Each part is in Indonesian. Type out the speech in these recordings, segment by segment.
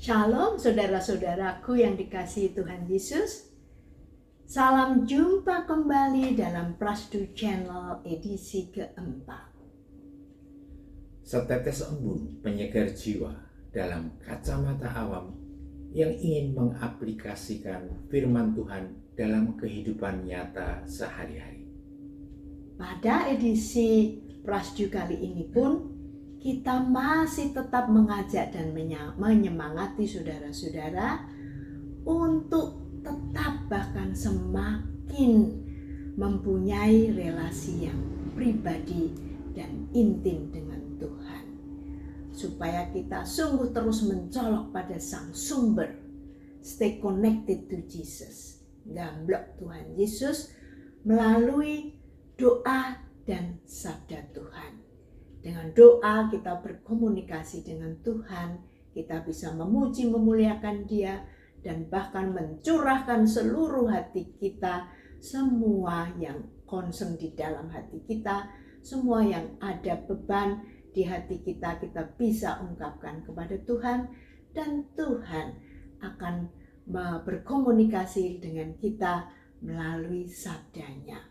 Shalom saudara-saudaraku yang dikasihi Tuhan Yesus. Salam jumpa kembali dalam Prasdu Channel edisi keempat. Setetes embun penyegar jiwa dalam kacamata awam yang ingin mengaplikasikan firman Tuhan dalam kehidupan nyata sehari-hari. Pada edisi Prasdu kali ini pun kita masih tetap mengajak dan menyemangati saudara-saudara untuk tetap bahkan semakin mempunyai relasi yang pribadi dan intim dengan Tuhan. Supaya kita sungguh terus mencolok pada Sang Sumber. Stay connected to Jesus. Gamblok Tuhan Yesus melalui doa dan sabda Tuhan. Dengan doa kita berkomunikasi dengan Tuhan, kita bisa memuji, memuliakan Dia, dan bahkan mencurahkan seluruh hati kita, semua yang concern di dalam hati kita, semua yang ada beban di hati kita, kita bisa ungkapkan kepada Tuhan, dan Tuhan akan berkomunikasi dengan kita melalui sabdanya.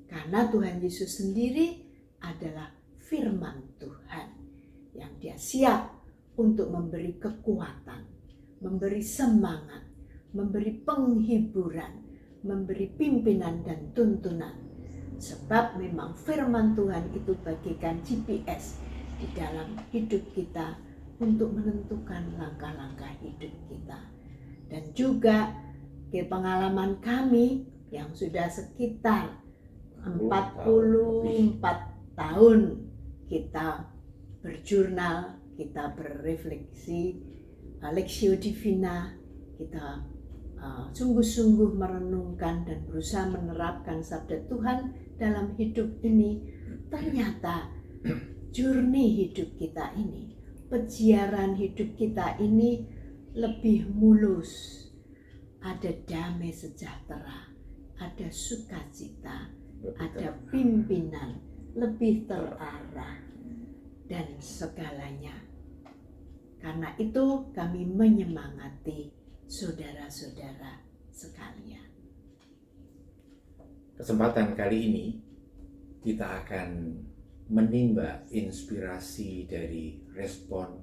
Karena Tuhan Yesus sendiri adalah firman Tuhan yang Dia siap untuk memberi kekuatan, memberi semangat, memberi penghiburan, memberi pimpinan dan tuntunan. Sebab memang firman Tuhan itu bagikan GPS di dalam hidup kita untuk menentukan langkah-langkah hidup kita. Dan juga ke pengalaman kami yang sudah sekitar 44 tahun kita berjurnal, kita berefleksi, Lectio Divina, kita sungguh-sungguh merenungkan dan berusaha menerapkan sabda Tuhan dalam hidup ini. Ternyata journey hidup kita ini, peziaran hidup kita ini lebih mulus. Ada damai sejahtera, ada sukacita, ada pimpinan, lebih terarah, dan segalanya. Karena itu kami menyemangati saudara-saudara sekalian. Kesempatan kali ini kita akan menimba inspirasi dari respon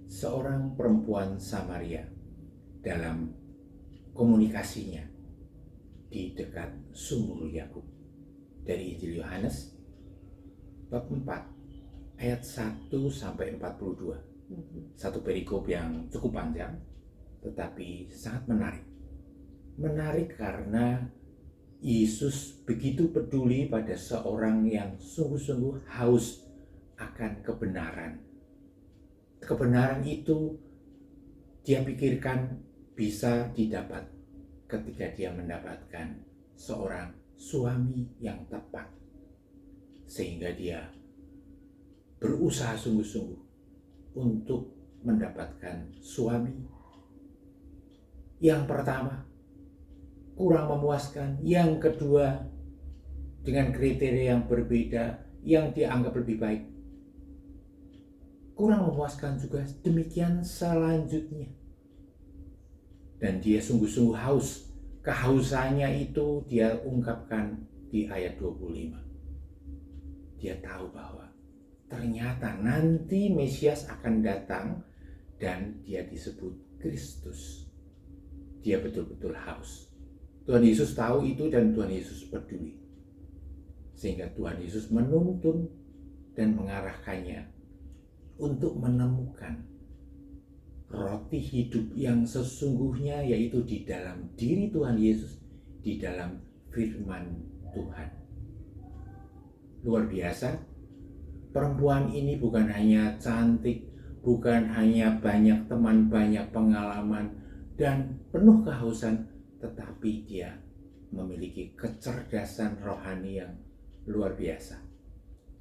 seorang perempuan Samaria dalam komunikasinya di dekat sumur Yakub. Dari Injil Yohanes bab 4 ayat 1 sampai 42. Satu perikop yang cukup panjang tetapi sangat menarik. Menarik karena Yesus begitu peduli pada seorang yang sungguh-sungguh haus akan kebenaran. Kebenaran itu dia pikirkan bisa didapat ketika dia mendapatkan seorang suami yang tepat, sehingga dia berusaha sungguh-sungguh untuk mendapatkan suami yang pertama kurang memuaskan, yang kedua dengan kriteria yang berbeda yang dianggap lebih baik kurang memuaskan juga, demikian selanjutnya. Dan dia sungguh-sungguh haus. Kehausannya itu dia ungkapkan di ayat 25. Dia tahu bahwa ternyata nanti Mesias akan datang dan dia disebut Kristus. Dia betul-betul haus. Tuhan Yesus tahu itu dan Tuhan Yesus peduli. Sehingga Tuhan Yesus menuntun dan mengarahkannya untuk menemukan roti hidup yang sesungguhnya, yaitu di dalam diri Tuhan Yesus, di dalam firman Tuhan. Luar biasa, perempuan ini bukan hanya cantik, bukan hanya banyak teman, banyak pengalaman, dan penuh kehausan, tetapi dia memiliki kecerdasan rohani yang luar biasa.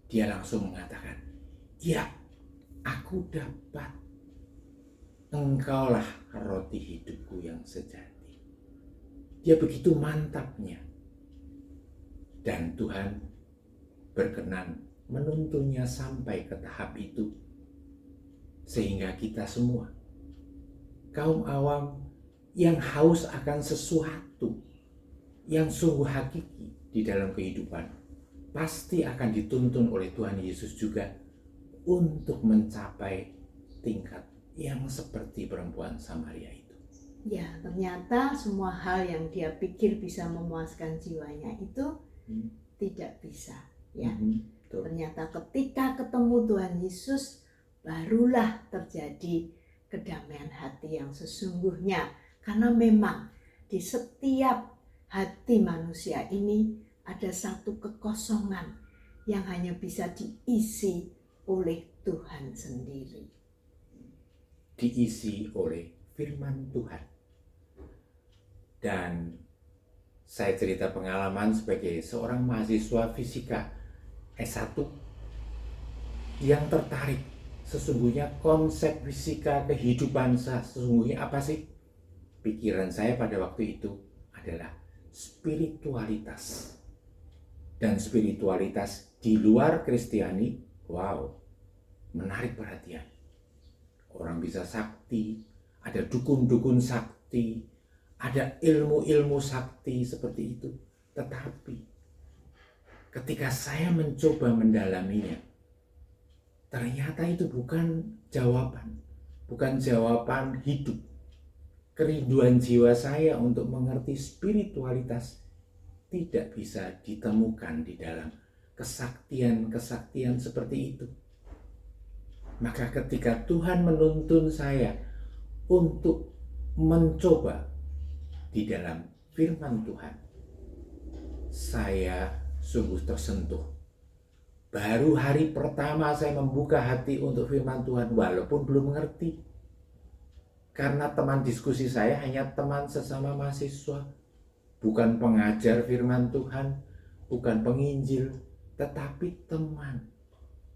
Dia langsung mengatakan, ya, aku dapat. Engkaulah roti hidupku yang sejati. Dia begitu mantapnya. Dan Tuhan berkenan menuntunnya sampai ke tahap itu. Sehingga kita semua kaum awam yang haus akan sesuatu yang sungguh hakiki di dalam kehidupan, pasti akan dituntun oleh Tuhan Yesus juga untuk mencapai tingkat yang seperti perempuan Samaria itu. Ya, ternyata semua hal yang dia pikir bisa memuaskan jiwanya itu tidak bisa, ya. Betul. Ternyata ketika ketemu Tuhan Yesus, barulah terjadi kedamaian hati yang sesungguhnya. Karena memang di setiap hati manusia ini ada satu kekosongan yang hanya bisa diisi oleh Tuhan sendiri. Diisi oleh firman Tuhan. Dan saya cerita pengalaman sebagai seorang mahasiswa fisika S1 yang tertarik sesungguhnya konsep fisika kehidupan sesungguhnya apa sih? Pikiran saya pada waktu itu adalah spiritualitas. Dan spiritualitas di luar Kristiani, wow, menarik perhatian. Orang bisa sakti, ada dukun-dukun sakti, ada ilmu-ilmu sakti seperti itu. Tetapi ketika saya mencoba mendalaminya, ternyata itu bukan jawaban hidup. Kerinduan jiwa saya untuk mengerti spiritualitas tidak bisa ditemukan di dalam kesaktian-kesaktian seperti itu. Maka ketika Tuhan menuntun saya untuk mencoba di dalam firman Tuhan, saya sungguh tersentuh. Baru hari pertama saya membuka hati untuk firman Tuhan, walaupun belum mengerti. Karena teman diskusi saya hanya teman sesama mahasiswa, bukan pengajar firman Tuhan, bukan penginjil, tetapi teman.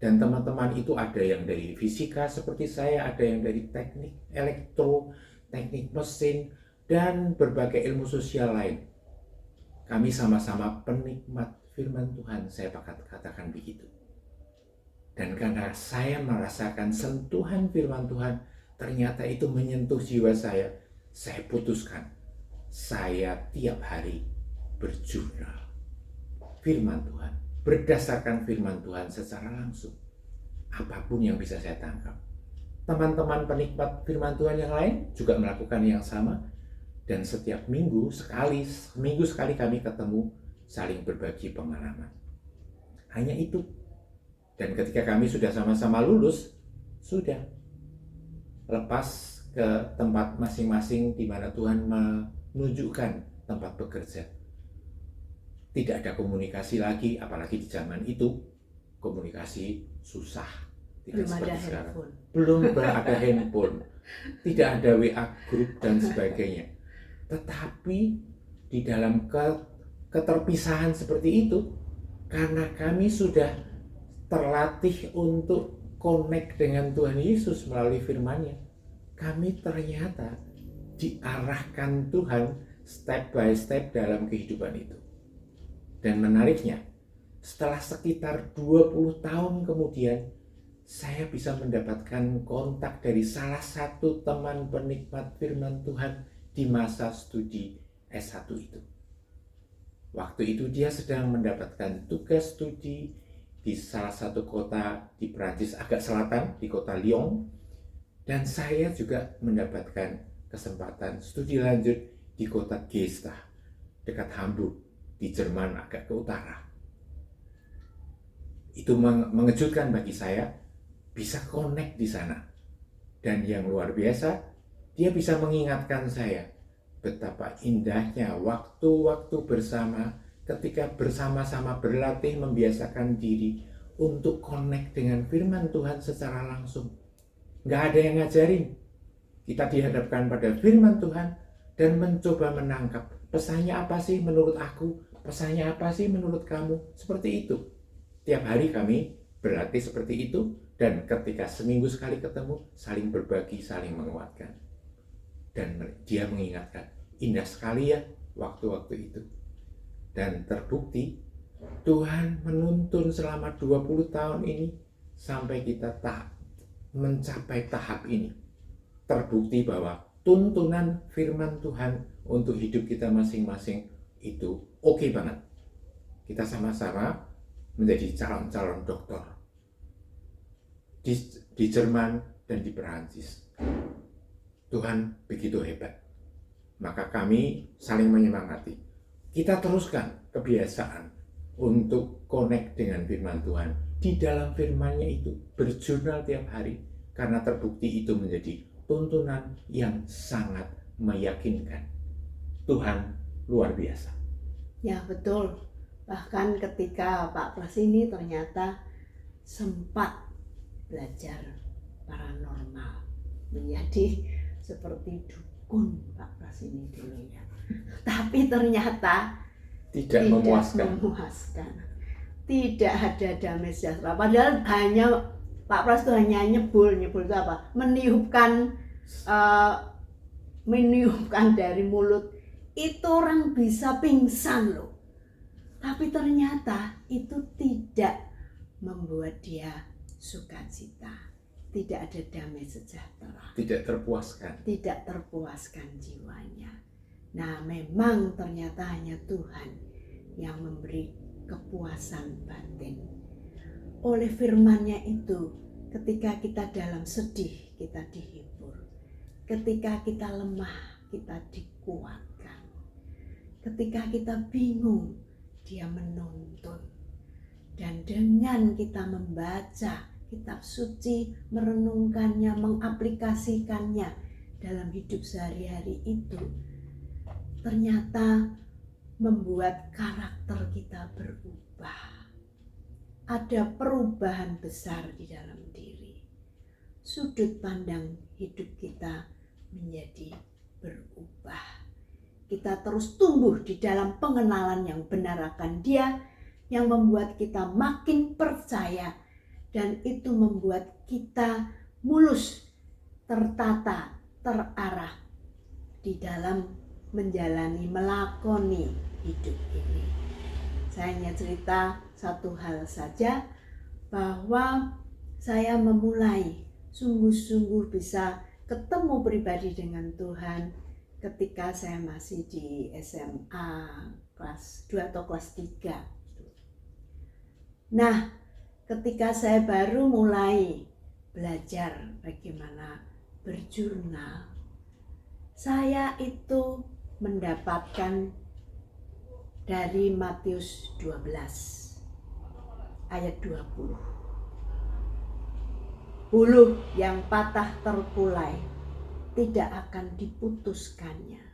Dan teman-teman itu ada yang dari fisika seperti saya, ada yang dari teknik elektro, teknik mesin, dan berbagai ilmu sosial lain. Kami sama-sama penikmat firman Tuhan, saya katakan begitu. Dan karena saya merasakan sentuhan firman Tuhan, ternyata itu menyentuh jiwa saya putuskan, saya tiap hari berjurnal firman Tuhan, berdasarkan firman Tuhan secara langsung. Apapun yang bisa saya tangkap. Teman-teman penikmat firman Tuhan yang lain juga melakukan yang sama. Dan setiap seminggu sekali kami ketemu, saling berbagi pengalaman. Hanya itu. Dan ketika kami sudah sama-sama lulus, sudah lepas ke tempat masing-masing di mana Tuhan menunjukkan tempat bekerja. Tidak ada komunikasi lagi, apalagi di zaman itu komunikasi susah. Tidak Belum seperti ada sekarang. handphone. Belum ada handphone, tidak ada WA group dan sebagainya. Tetapi di dalam keterpisahan seperti itu, karena kami sudah terlatih untuk connect dengan Tuhan Yesus melalui firman-Nya, kami ternyata diarahkan Tuhan step by step dalam kehidupan itu. Dan menariknya, setelah sekitar 20 tahun kemudian, saya bisa mendapatkan kontak dari salah satu teman penikmat firman Tuhan di masa studi S1 itu. Waktu itu dia sedang mendapatkan tugas studi di salah satu kota di Prancis agak selatan, di kota Lyon. Dan saya juga mendapatkan kesempatan studi lanjut di kota Gesta, dekat Hamburg, di Jerman agak ke utara. Itu mengejutkan bagi saya, bisa connect di sana. Dan yang luar biasa, dia bisa mengingatkan saya betapa indahnya waktu-waktu bersama ketika bersama-sama berlatih membiasakan diri untuk connect dengan firman Tuhan secara langsung. Nggak ada yang ngajarin. Kita dihadapkan pada firman Tuhan dan mencoba menangkap pesannya apa sih menurut aku, pesannya apa sih menurut kamu. Seperti itu. Tiap hari kami berlatih seperti itu, dan ketika seminggu sekali ketemu, saling berbagi, saling menguatkan. Dan dia mengingatkan, indah sekali ya waktu-waktu itu. Dan terbukti Tuhan menuntun selama 20 tahun ini sampai kita mencapai tahap ini. Terbukti bahwa tuntunan firman Tuhan untuk hidup kita masing-masing itu oke banget. Kita sama-sama menjadi calon-calon dokter di Jerman dan di Perancis. Tuhan begitu hebat. Maka kami saling menyemangati. Kita teruskan kebiasaan untuk connect dengan firman Tuhan. Di dalam firman-Nya itu berjurnal tiap hari, karena terbukti itu menjadi tuntunan yang sangat meyakinkan. Tuhan luar biasa. Ya betul. Bahkan ketika Pak Pras ini ternyata sempat belajar paranormal, menjadi seperti dukun Pak Pras ini dulunya. Tapi ternyata tidak memuaskan. Tidak ada damai sejahtera. Padahal hanya Pak Pras itu hanya nyebul itu apa? Meniupkan dari mulut. Itu orang bisa pingsan loh. Tapi ternyata itu tidak membuat dia sukacita. Tidak ada damai sejahtera. Tidak terpuaskan. Tidak terpuaskan jiwanya. Nah, memang ternyata hanya Tuhan yang memberi kepuasan batin. Oleh firman-Nya itu, ketika kita dalam sedih, kita dihibur. Ketika kita lemah, kita dikuatkan. Ketika kita bingung, Dia menuntun. Dan dengan kita membaca kitab suci, merenungkannya, mengaplikasikannya dalam hidup sehari-hari itu, ternyata membuat karakter kita berubah. Ada perubahan besar di dalam diri. Sudut pandang hidup kita menjadi berubah. Kita terus tumbuh di dalam pengenalan yang benar akan Dia, yang membuat kita makin percaya, dan itu membuat kita mulus, tertata, terarah di dalam menjalani, melakoni hidup ini. Saya hanya cerita satu hal saja, bahwa saya memulai sungguh-sungguh bisa ketemu pribadi dengan Tuhan ketika saya masih di SMA kelas 2 atau kelas 3. Nah, ketika saya baru mulai belajar bagaimana berjurnal, saya itu mendapatkan dari Matius 12 ayat 20. Buluh yang patah terkulai tidak akan diputuskannya,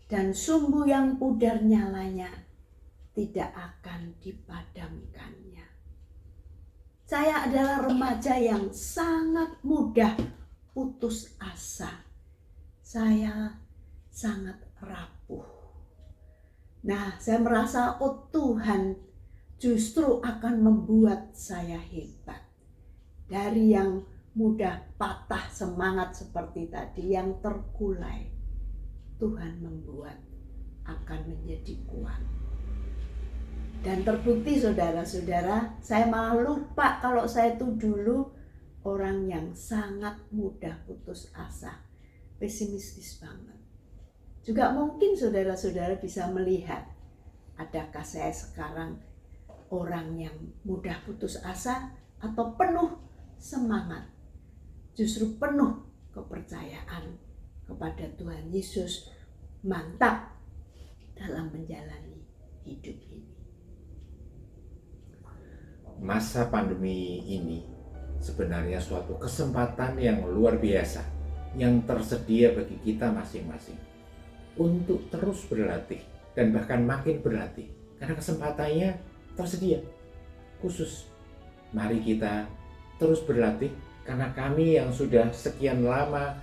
dan sumbu yang pudar nyalanya tidak akan dipadamkannya. Saya adalah remaja yang sangat mudah putus asa. Saya sangat rapuh. Nah, saya merasa, oh Tuhan justru akan membuat saya hebat. Dari yang mudah patah semangat seperti tadi, yang terkulai, Tuhan membuat akan menjadi kuat. Dan terbukti saudara-saudara, saya malah lupa kalau saya itu dulu orang yang sangat mudah putus asa, pesimistis banget. Juga mungkin saudara-saudara bisa melihat, adakah saya sekarang orang yang mudah putus asa atau penuh semangat, justru penuh kepercayaan kepada Tuhan Yesus, mantap dalam menjalani hidup ini. Masa pandemi ini sebenarnya suatu kesempatan yang luar biasa yang tersedia bagi kita masing-masing untuk terus berlatih dan bahkan makin berlatih, karena kesempatannya tersedia khusus. Mari kita terus berlatih, karena kami yang sudah sekian lama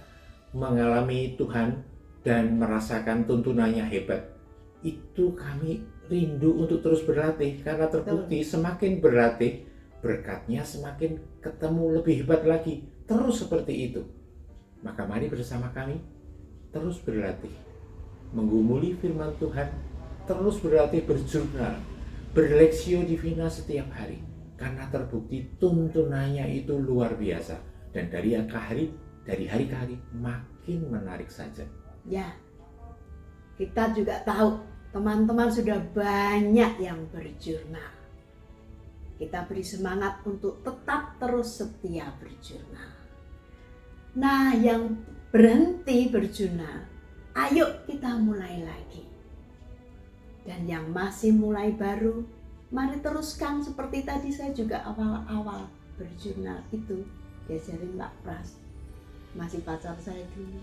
mengalami Tuhan dan merasakan tuntunannya hebat, itu kami rindu untuk terus berlatih, karena terbukti semakin berlatih berkatnya semakin ketemu lebih hebat lagi. Terus seperti itu. Maka mari bersama kami terus berlatih, menggumuli firman Tuhan, terus berlatih berjurnal, berleksio divina setiap hari, karena terbukti tuntunannya itu luar biasa, dan dari hari ke hari makin makin menarik saja. Ya, kita juga tahu teman-teman sudah banyak yang berjurnal. Kita beri semangat untuk tetap terus setia berjurnal. Nah, yang berhenti berjurnal, ayo kita mulai lagi. Dan yang masih mulai baru, mari teruskan seperti tadi saya juga awal-awal berjurnal itu diajarin Pak Pras, masih pacar saya dulu.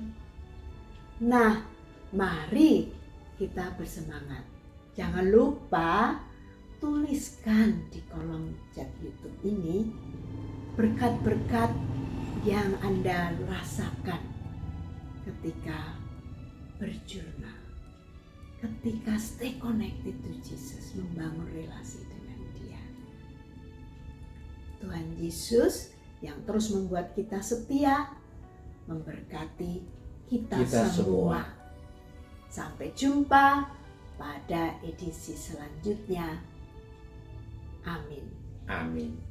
Nah, mari kita bersemangat. Jangan lupa tuliskan di kolom chat YouTube ini berkat-berkat yang Anda rasakan ketika berjurnal, ketika stay connected to Jesus, membangun relasi dengan Dia. Tuhan Yesus yang terus membuat kita setia, memberkati kita semua. Sampai jumpa pada edisi selanjutnya. Amin. Amin.